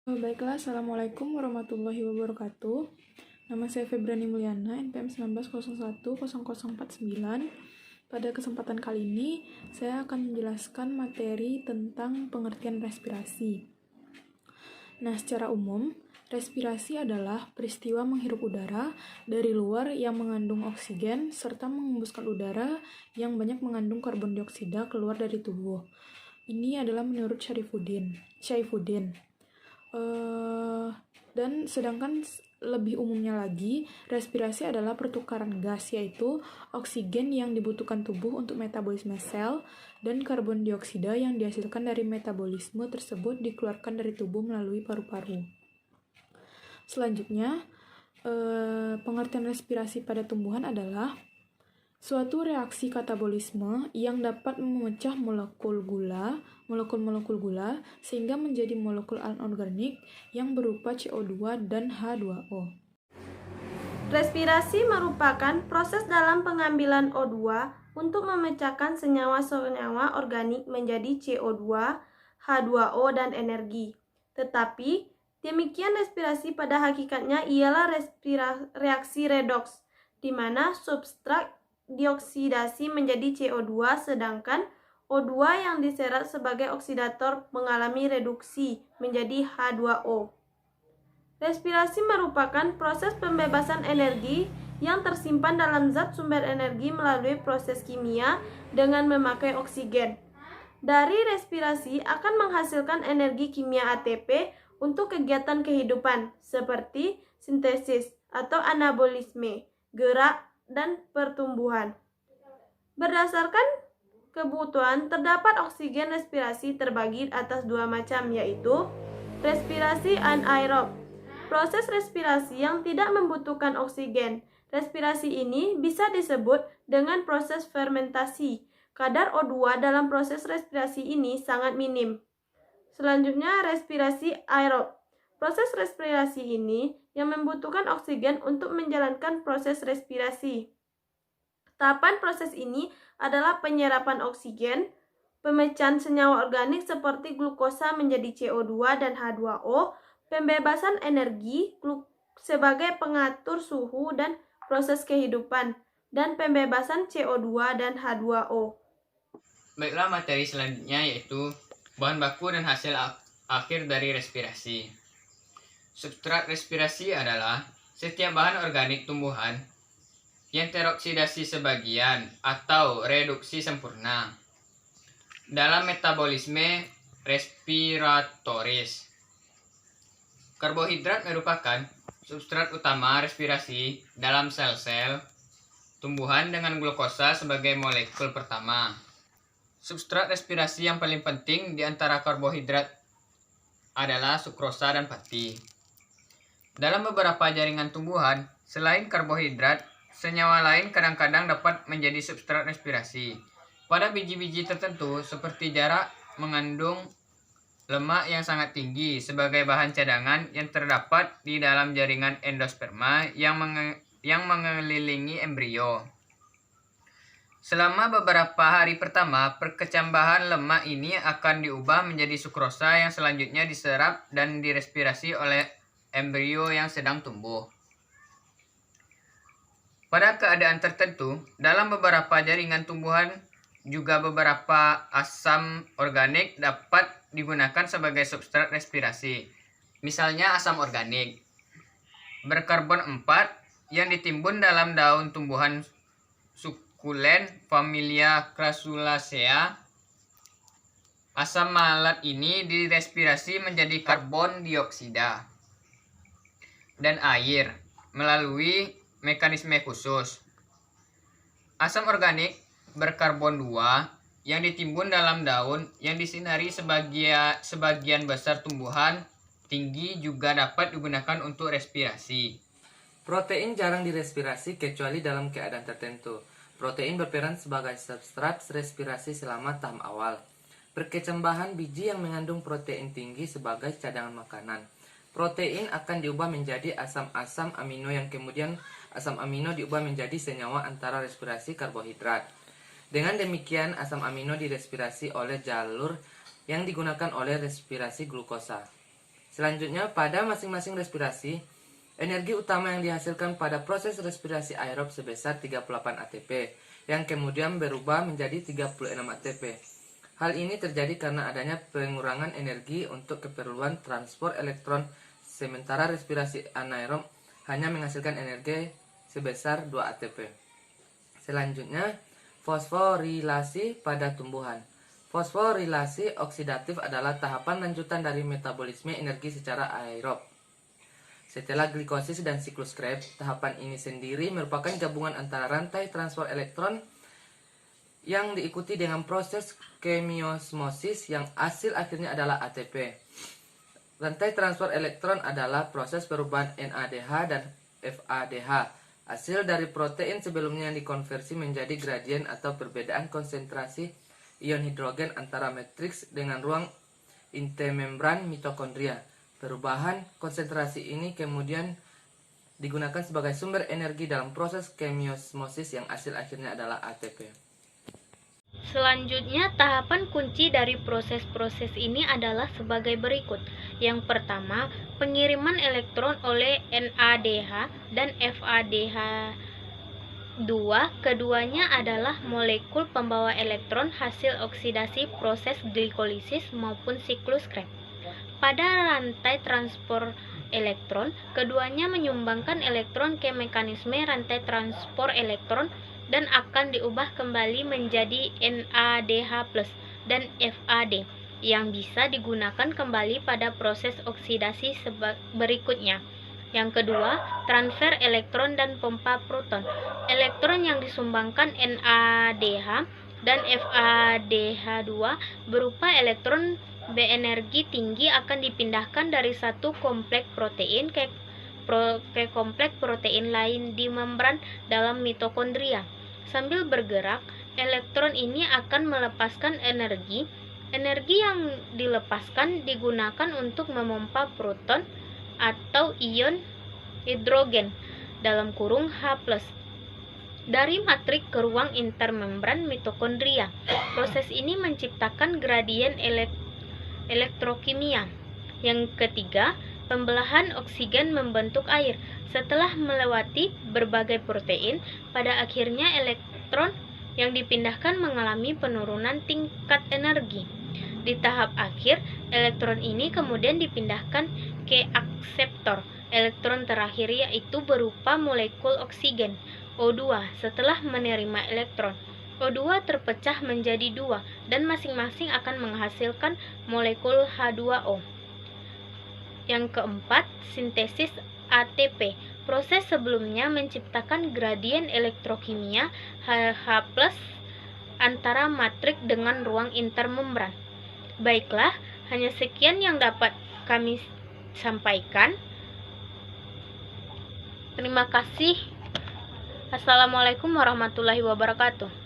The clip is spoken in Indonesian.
Baiklah, Assalamualaikum warahmatullahi wabarakatuh. Nama saya Febrani Mulyana, NPM 19010049. Pada kesempatan kali ini, saya akan menjelaskan materi tentang pengertian respirasi. Nah, secara umum, respirasi adalah peristiwa menghirup udara dari luar yang mengandung oksigen serta mengembuskan udara yang banyak mengandung karbon dioksida keluar dari tubuh. Ini adalah menurut Saifuddin. Dan sedangkan lebih umumnya lagi, respirasi adalah pertukaran gas, yaitu oksigen yang dibutuhkan tubuh untuk metabolisme sel dan karbon dioksida yang dihasilkan dari metabolisme tersebut dikeluarkan dari tubuh melalui paru-paru. Selanjutnya, pengertian respirasi pada tumbuhan adalah suatu reaksi katabolisme yang dapat memecah molekul-molekul gula sehingga menjadi molekul anorganik yang berupa CO2 dan H2O. Respirasi merupakan proses dalam pengambilan O2 untuk memecahkan senyawa-senyawa organik menjadi CO2, H2O, dan energi. Tetapi, demikian respirasi pada hakikatnya ialah reaksi redoks, di mana substrat dioksidasi menjadi CO2 sedangkan O2 yang diserap sebagai oksidator mengalami reduksi menjadi H2O. Respirasi merupakan proses pembebasan energi yang tersimpan dalam zat sumber energi melalui proses kimia dengan memakai oksigen. Dari respirasi akan menghasilkan energi kimia ATP untuk kegiatan kehidupan seperti sintesis atau anabolisme, gerak, dan pertumbuhan. Berdasarkan kebutuhan, terdapat oksigen respirasi terbagi atas dua macam, yaitu respirasi anaerob, proses respirasi yang tidak membutuhkan oksigen. Respirasi ini bisa disebut dengan proses fermentasi. Kadar O2 dalam proses respirasi ini sangat minim. Selanjutnya, respirasi aerob. Proses respirasi ini yang membutuhkan oksigen untuk menjalankan proses respirasi. Tahapan proses ini adalah penyerapan oksigen, pemecahan senyawa organik seperti glukosa menjadi CO2 dan H2O, pembebasan energi sebagai pengatur suhu dan proses kehidupan, dan pembebasan CO2 dan H2O. Baiklah, materi selanjutnya yaitu bahan baku dan hasil akhir dari respirasi. Substrat respirasi adalah setiap bahan organik tumbuhan yang teroksidasi sebagian atau reduksi sempurna dalam metabolisme respiratoris. Karbohidrat merupakan substrat utama respirasi dalam sel-sel tumbuhan dengan glukosa sebagai molekul pertama. Substrat respirasi yang paling penting di antara karbohidrat adalah sukrosa dan pati. Dalam beberapa jaringan tumbuhan, selain karbohidrat, senyawa lain kadang-kadang dapat menjadi substrat respirasi. Pada biji-biji tertentu, seperti jarak, mengandung lemak yang sangat tinggi sebagai bahan cadangan yang terdapat di dalam jaringan endosperma yang mengelilingi embrio. Selama beberapa hari pertama, perkecambahan lemak ini akan diubah menjadi sukrosa yang selanjutnya diserap dan direspirasi oleh embrio yang sedang tumbuh. Pada keadaan tertentu, dalam beberapa jaringan tumbuhan, juga beberapa asam organik dapat digunakan sebagai substrat respirasi. Misalnya asam organik berkarbon 4 yang ditimbun dalam daun tumbuhan sukulen familia Crassulaceae. Asam malat ini direspirasi menjadi karbon dioksida dan air melalui mekanisme khusus. Asam organik berkarbon 2 yang ditimbun dalam daun yang disinari sebagian besar tumbuhan tinggi juga dapat digunakan untuk respirasi. Protein jarang direspirasi kecuali dalam keadaan tertentu. Protein berperan sebagai substrat respirasi selama tahap awal. Perkecambahan biji yang mengandung protein tinggi sebagai cadangan makanan. Protein akan diubah menjadi asam-asam amino yang kemudian asam amino diubah menjadi senyawa antara respirasi karbohidrat. Dengan demikian, asam amino direspirasi oleh jalur yang digunakan oleh respirasi glukosa. Selanjutnya, pada masing-masing respirasi, energi utama yang dihasilkan pada proses respirasi aerob sebesar 38 ATP, yang kemudian berubah menjadi 36 ATP. Hal ini terjadi karena adanya pengurangan energi untuk keperluan transport elektron, sementara respirasi anaerob hanya menghasilkan energi sebesar 2 ATP. Selanjutnya, fosforilasi pada tumbuhan. Fosforilasi oksidatif adalah tahapan lanjutan dari metabolisme energi secara aerob. Setelah glikosis dan siklus Krebs, tahapan ini sendiri merupakan gabungan antara rantai transport elektron yang diikuti dengan proses kemiosmosis yang hasil akhirnya adalah ATP. Rantai transport elektron adalah proses perubahan NADH dan FADH, hasil dari protein sebelumnya yang dikonversi menjadi gradien atau perbedaan konsentrasi ion hidrogen antara matriks dengan ruang intermembran mitokondria. Perubahan konsentrasi ini kemudian digunakan sebagai sumber energi dalam proses kemiosmosis yang hasil akhirnya adalah ATP. Selanjutnya, tahapan kunci dari proses-proses ini adalah sebagai berikut. Yang pertama, pengiriman elektron oleh NADH dan FADH2. Keduanya adalah molekul pembawa elektron hasil oksidasi proses glikolisis maupun siklus Krebs. Pada rantai transport elektron, keduanya menyumbangkan elektron ke mekanisme rantai transport elektron dan akan diubah kembali menjadi NADH+ dan FAD yang bisa digunakan kembali pada proses oksidasi berikutnya. Yang kedua, transfer elektron dan pompa proton. Elektron yang disumbangkan NADH dan FADH2 berupa elektron berenergi tinggi akan dipindahkan dari satu kompleks protein ke kompleks protein lain di membran dalam mitokondria. Sambil bergerak, elektron ini akan melepaskan energi. Energi yang dilepaskan digunakan untuk memompa proton atau ion hidrogen (H+) dari matrik ke ruang intermembran mitokondria. Proses ini menciptakan gradien elektrokimia. Yang ketiga, pembelahan oksigen membentuk air. Setelah melewati berbagai protein, pada akhirnya elektron yang dipindahkan mengalami penurunan tingkat energi. Di tahap akhir, elektron ini kemudian dipindahkan ke akseptor. Elektron terakhir yaitu berupa molekul oksigen, O2. Setelah menerima elektron, O2 terpecah menjadi 2 dan masing-masing akan menghasilkan molekul H2O. Yang keempat, sintesis ATP. Proses sebelumnya menciptakan gradien elektrokimia H+ antara matrik dengan ruang intermembran. Baiklah, hanya sekian yang dapat kami sampaikan. Terima kasih. Assalamualaikum warahmatullahi wabarakatuh.